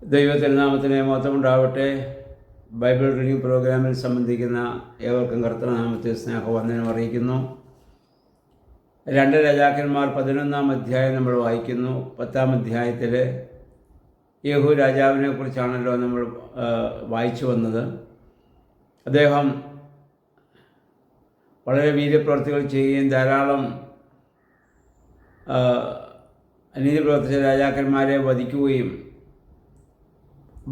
ദൈവത്തിരുനാമത്തിന് മഹത്വമുണ്ടാവട്ടെ. Bible reading പ്രോഗ്രാമിൽ സംബന്ധിക്കുന്ന ഏവർക്കും കർത്തൃനാമത്തിൽ സ്നേഹവന്ദനം അറിയിക്കുന്നു. 2 രാജാക്കന്മാർ 11-ാം അധ്യായം നമ്മൾ വായിക്കുന്നു. 10-ാം അധ്യായത്തിൽ യേഹൂ രാജാവിനെ കുറിച്ചാണല്ലോ നമ്മൾ വായിച്ചു വന്നത്. അദ്ദേഹം വളരെ വീര്യപ്രവർത്തികൾ ചെയ്യുകയും ധാരാളം അനീതി പ്രവർത്തിച്ച രാജാക്കന്മാരെ വധിക്കുകയും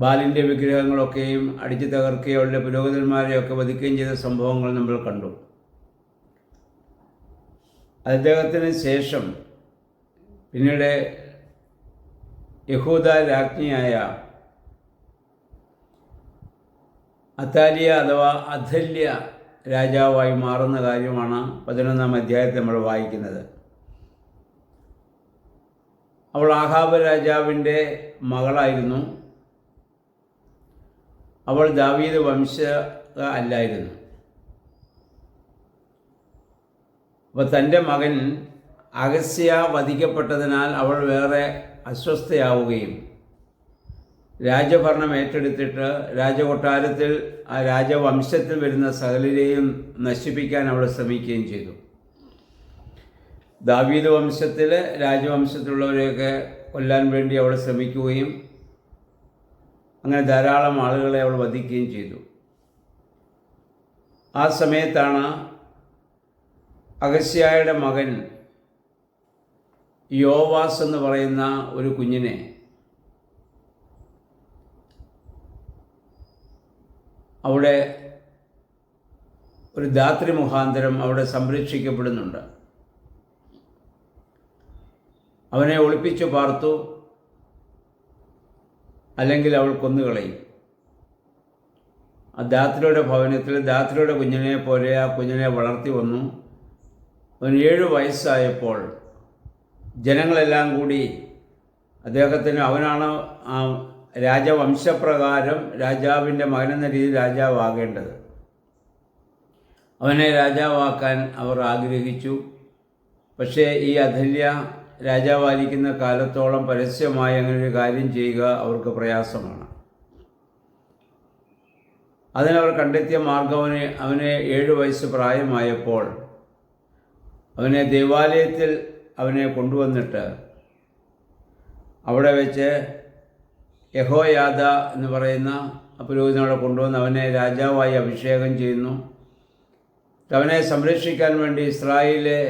ബാലിൻ്റെ വിഗ്രഹങ്ങളൊക്കെയും അടിച്ചു തകർക്കുകയും അവരുടെ പുരോഹിതന്മാരെയൊക്കെ വധിക്കുകയും ചെയ്ത സംഭവങ്ങൾ നമ്മൾ കണ്ടു. അദ്ദേഹത്തിന് ശേഷം പിന്നീട് യഹൂദ രാജ്ഞിയായ അതാലിയ അഥവാ അഥല്യ രാജാവായി മാറുന്ന കാര്യമാണ് 11-ാം അധ്യായത്തിൽ നമ്മൾ വായിക്കുന്നത്. അവൾ ആഹാബ് രാജാവിൻ്റെ മകളായിരുന്നു. അവൾ ദാവീദ് വംശ അല്ലായിരുന്നു. അപ്പോൾ തൻ്റെ മകൻ അഗസ്യ വധിക്കപ്പെട്ടതിനാൽ അവൾ വേറെ അസ്വസ്ഥയാവുകയും രാജഭരണം ഏറ്റെടുത്തിട്ട് രാജകൊട്ടാരത്തിൽ ആ രാജവംശത്തിൽ വരുന്ന സകലരെയും നശിപ്പിക്കാൻ അവൾ ശ്രമിക്കുകയും ചെയ്തു. ദാവീദ് വംശത്തിൽ രാജവംശത്തിലുള്ളവരെയൊക്കെ കൊല്ലാൻ വേണ്ടി അവൾ ശ്രമിക്കുകയും അങ്ങനെ ധാരാളം ആളുകളെ അവൾ വധിക്കുകയും ചെയ്തു. ആ സമയത്താണ് അഗസ്യായുടെ മകൻ യോവാസ് എന്ന് പറയുന്ന ഒരു കുഞ്ഞിനെ അവിടെ ഒരു ധാത്രി മുഖാന്തരം അവിടെ സംരക്ഷിക്കപ്പെടുന്നുണ്ട്. അവനെ ഒളിപ്പിച്ചു പാർത്തു, അല്ലെങ്കിൽ അവൾ കൊന്നുകളയും. ആ ധാത്രിയുടെ ഭവനത്തിൽ ധാത്രിയുടെ കുഞ്ഞിനെ പോലെ ആ കുഞ്ഞിനെ വളർത്തി വന്നു. അവന് 7 വയസ്സായപ്പോൾ ജനങ്ങളെല്ലാം കൂടി അദ്ദേഹത്തിന് അവനാണ് രാജവംശപ്രകാരം രാജാവിൻ്റെ മകനെന്ന രീതിയിൽ രാജാവാകേണ്ടത്. അവനെ രാജാവാക്കാൻ അവർ ആഗ്രഹിച്ചു. പക്ഷേ ഈ അഥല്യ രാജാവായിരിക്കുന്ന കാലത്തോളം പരസ്യമായി അങ്ങനൊരു കാര്യം ചെയ്യുക അവർക്ക് പ്രയാസമാണ്. അതിനവർ കണ്ടെത്തിയ മാർഗം അവന് 7 വയസ്സ് പ്രായമായപ്പോൾ അവനെ ദേവാലയത്തിൽ അവനെ കൊണ്ടുവന്നിട്ട് അവിടെ വെച്ച് യഹോയാദ എന്ന് പറയുന്ന പുരോഹിതനോടെ കൊണ്ടുവന്ന് അവനെ രാജാവായി അഭിഷേകം ചെയ്യുന്നു. അവനെ സംരക്ഷിക്കാൻ വേണ്ടി ഇസ്രായേലിലെ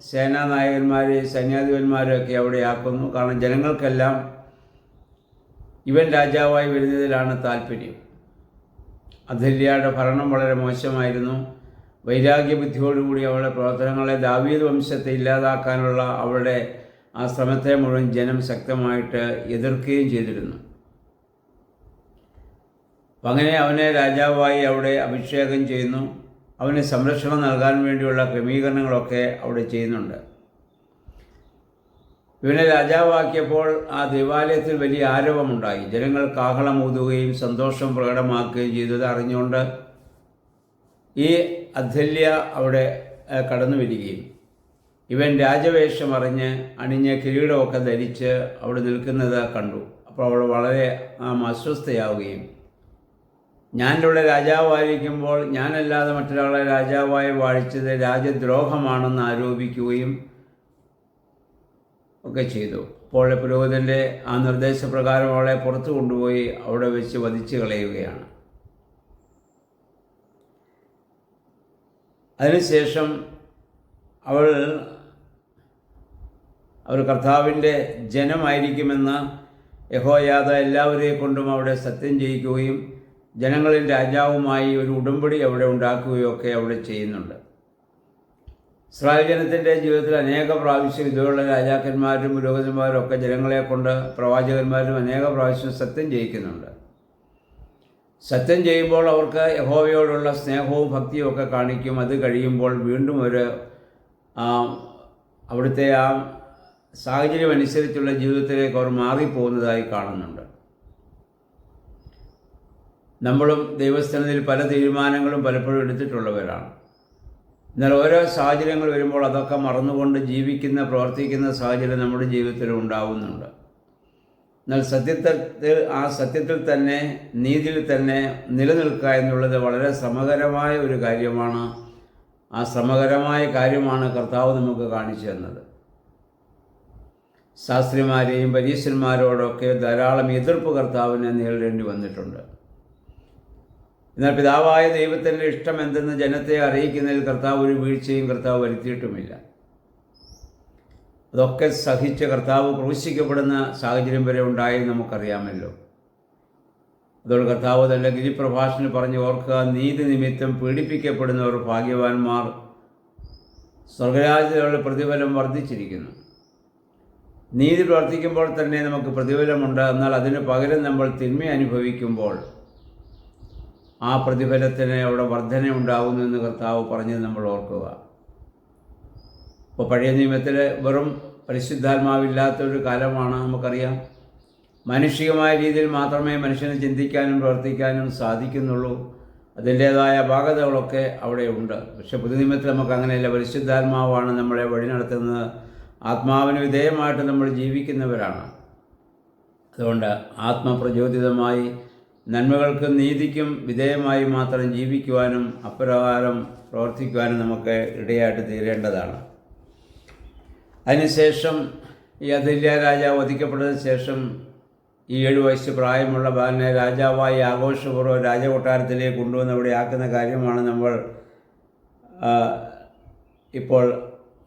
സേനാനായകന്മാരെ സൈന്യാധിപന്മാരെയൊക്കെ അവിടെ ആക്കുന്നു. കാരണം ജനങ്ങൾക്കെല്ലാം ഇവൻ രാജാവായി വരുന്നതിലാണ് താല്പര്യം. അഥല്യയുടെ ഭരണം വളരെ മോശമായിരുന്നു. വൈരാഗ്യബുദ്ധിയോടുകൂടി അവളുടെ പ്രവർത്തനങ്ങളെ ദാവീദ് വംശത്തെ ഇല്ലാതാക്കാനുള്ള അവളുടെ ആ ശ്രമത്തെ മുഴുവൻ ജനം ശക്തമായിട്ട് എതിർക്കുകയും ചെയ്തിരുന്നു. അപ്പം അങ്ങനെ അവനെ രാജാവായി അവിടെ അഭിഷേകം ചെയ്യുന്നു. അവന് സംരക്ഷണം നൽകാൻ വേണ്ടിയുള്ള ക്രമീകരണങ്ങളൊക്കെ അവിടെ ചെയ്യുന്നുണ്ട്. ഇവനെ രാജാവാക്കിയപ്പോൾ ആ ദേവാലയത്തിൽ വലിയ ആരവമുണ്ടായി. ജനങ്ങൾ കാഹളമൂതുകയും സന്തോഷം പ്രകടമാക്കുകയും ചെയ്തത് അറിഞ്ഞുകൊണ്ട് ഈ അഥല്യ അവിടെ കടന്നു വരികയും ഇവൻ രാജവേഷം അണിഞ്ഞ് കിരീടമൊക്കെ ധരിച്ച് അവിടെ നിൽക്കുന്നത് കണ്ടു. അപ്പോൾ അവൾ വളരെ അസ്വസ്ഥയാവുകയും ഞാൻ്റെ ഇവിടെ രാജാവായിരിക്കുമ്പോൾ ഞാനല്ലാതെ മറ്റൊരാളെ രാജാവായി വാഴിച്ചത് രാജദ്രോഹമാണെന്ന് ആരോപിക്കുകയും ഒക്കെ ചെയ്തു. അപ്പോൾ പുരോഹിതൻ്റെ ആ നിർദ്ദേശപ്രകാരം അവളെ പുറത്തു കൊണ്ടുപോയി അവിടെ വെച്ച് വധിച്ചു കളയുകയാണ്. അതിനുശേഷം അവർ കർത്താവിൻ്റെ ജനമായിരിക്കുമെന്ന് യഹോയാദ എല്ലാവരെയും കൊണ്ടും അവിടെ സത്യം ചെയ്യിക്കുകയും ജനങ്ങളിൽ രാജാവുമായി ഒരു ഉടമ്പടി അവിടെ ഉണ്ടാക്കുകയൊക്കെ അവിടെ ചെയ്യുന്നുണ്ട്. ഇസ്രായേൽ ജനത്തിൻ്റെ ജീവിതത്തിൽ അനേക പ്രാവശ്യം ഇതുപോലുള്ള രാജാക്കന്മാരും പുരോഹിതന്മാരും ഒക്കെ ജനങ്ങളെ കൊണ്ട് പ്രവാചകന്മാരും അനേക പ്രാവശ്യം സത്യം ചെയ്യിക്കുന്നുണ്ട്. സത്യം ചെയ്യുമ്പോൾ അവർക്ക് യഹോവയോടുള്ള സ്നേഹവും ഭക്തിയും ഒക്കെ കാണിക്കും. അത് കഴിയുമ്പോൾ വീണ്ടും അവിടുത്തെ ആ സാഹചര്യം അനുസരിച്ചുള്ള ജീവിതത്തിലേക്ക് അവർ മാറിപ്പോകുന്നതായി കാണുന്നുണ്ട്. നമ്മളും ദൈവസ്ഥാനത്തിൽ പല തീരുമാനങ്ങളും പലപ്പോഴും എടുത്തിട്ടുള്ളവരാണ്. എന്നാൽ ഓരോ സാഹചര്യങ്ങൾ വരുമ്പോൾ അതൊക്കെ മറന്നുകൊണ്ട് ജീവിക്കുന്ന പ്രവർത്തിക്കുന്ന സാഹചര്യം നമ്മുടെ ജീവിതത്തിൽ ഉണ്ടാവുന്നുണ്ട്. എന്നാൽ സത്യത്തിൽ തന്നെ നീതിയിൽ തന്നെ നിലനിൽക്കുക എന്നുള്ളത് വളരെ ശ്രമകരമായ ഒരു കാര്യമാണ്. ആ ശ്രമകരമായ കാര്യമാണ് കർത്താവ് നമുക്ക് കാണിച്ചു തന്നത്. ശാസ്ത്രിമാരെയും പരീശന്മാരോടൊക്കെ ധാരാളം എതിർപ്പ് കർത്താവിനെ നേരിടേണ്ടി വന്നിട്ടുണ്ട്. എന്നാൽ പിതാവായ ദൈവത്തിൻ്റെ ഇഷ്ടം എന്തെന്ന് ജനത്തെ അറിയിക്കുന്നതിൽ കർത്താവ് ഒരു വീഴ്ചയും കർത്താവ് വരുത്തിയിട്ടുമില്ല. അതൊക്കെ സഹിച്ച് കർത്താവ് ക്രൂശിക്കപ്പെടുന്ന സാഹചര്യം വരെ ഉണ്ടായി നമുക്കറിയാമല്ലോ. അതോടെ കർത്താവ് തൻ്റെ ഗിരിപ്രഭാഷണത്തിൽ പറഞ്ഞു ഓർക്കുക, നീതി നിമിത്തം പീഡിപ്പിക്കപ്പെടുന്നവർ ഭാഗ്യവാന്മാർ, സ്വർഗരാജ്യത്തിലുള്ള പ്രതിഫലം വർദ്ധിച്ചിരിക്കുന്നു. നീതി പ്രവർത്തിക്കുമ്പോൾ തന്നെ നമുക്ക് പ്രതിഫലമുണ്ട്. എന്നാൽ അതിന് പകരം നമ്മൾ തിന്മ അനുഭവിക്കുമ്പോൾ ആ പ്രതിഫലത്തിന് അവിടെ വർധന ഉണ്ടാകുന്നു എന്ന് കർത്താവ് പറഞ്ഞത് നമ്മൾ ഓർക്കുക. ഇപ്പോൾ പഴയ നിയമത്തിൽ വെറും പരിശുദ്ധാത്മാവില്ലാത്തൊരു കാലമാണ് നമുക്കറിയാം. മാനുഷികമായ രീതിയിൽ മാത്രമേ മനുഷ്യന് ചിന്തിക്കാനും പ്രവർത്തിക്കാനും സാധിക്കുന്നുള്ളൂ. അതിൻ്റേതായ അപാകതകളൊക്കെ അവിടെ ഉണ്ട്. പക്ഷെ പുതുനിയമത്തിൽ നമുക്ക് അങ്ങനെയല്ല. പരിശുദ്ധാത്മാവാണ് നമ്മളെ വഴി നടത്തുന്നത്. ആത്മാവിന് വിധേയമായിട്ട് നമ്മൾ ജീവിക്കുന്നവരാണ്. അതുകൊണ്ട് ആത്മപ്രചോദിതമായി നന്മകൾക്കും നീതിക്കും വിധേയമായി മാത്രം ജീവിക്കുവാനും അപ്രകാരം പ്രവർത്തിക്കുവാനും നമുക്ക് ഇടയായിട്ട് തീരേണ്ടതാണ്. അതിനുശേഷം ഈ അഥല്യ രാജാവ് വധിക്കപ്പെട്ടതിന് ശേഷം ഈ 7 വയസ്സ് പ്രായമുള്ള ബാലനെ രാജാവായി ആഘോഷപൂർവ്വം രാജകൊട്ടാരത്തിലേക്ക് കൊണ്ടുവന്ന് അവിടെ ആക്കുന്ന കാര്യമാണ് നമ്മൾ ഇപ്പോൾ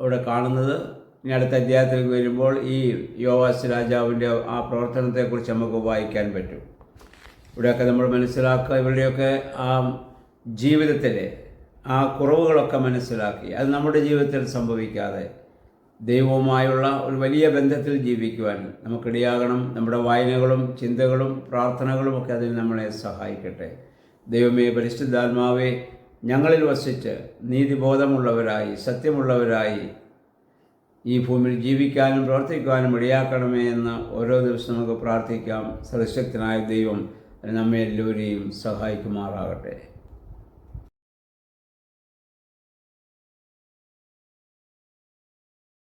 അവിടെ കാണുന്നത്. ഇനി അടുത്ത അധ്യായത്തിലേക്ക് വരുമ്പോൾ ഈ യോവാസ് രാജാവിൻ്റെ ആ പ്രവർത്തനത്തെക്കുറിച്ച് നമുക്ക് വായിക്കാൻ പറ്റും. ഇവിടെയൊക്കെ നമ്മൾ മനസ്സിലാക്കുക, ഇവരുടെയൊക്കെ ആ ജീവിതത്തിലെ ആ കുറവുകളൊക്കെ മനസ്സിലാക്കി അത് നമ്മുടെ ജീവിതത്തിൽ സംഭവിക്കാതെ ദൈവവുമായുള്ള ഒരു വലിയ ബന്ധത്തിൽ ജീവിക്കുവാൻ നമുക്കിടയാകണം. നമ്മുടെ വായനകളും ചിന്തകളും പ്രാർത്ഥനകളും ഒക്കെ അതിൽ നമ്മളെ സഹായിക്കട്ടെ. ദൈവമേ, പരിശുദ്ധാത്മാവേ, ഞങ്ങളിൽ വസിച്ച് നീതിബോധമുള്ളവരായി സത്യമുള്ളവരായി ഈ ഭൂമിയിൽ ജീവിക്കാനും പ്രവർത്തിക്കുവാനും ഇടയാക്കണമേ എന്ന് ഓരോ ദിവസവും നമുക്ക് പ്രാർത്ഥിക്കാം. സർവശക്തനായ ദൈവം നമ്മെ എല്ലാവരെയും സഹായിക്കുമാറാകട്ടെ.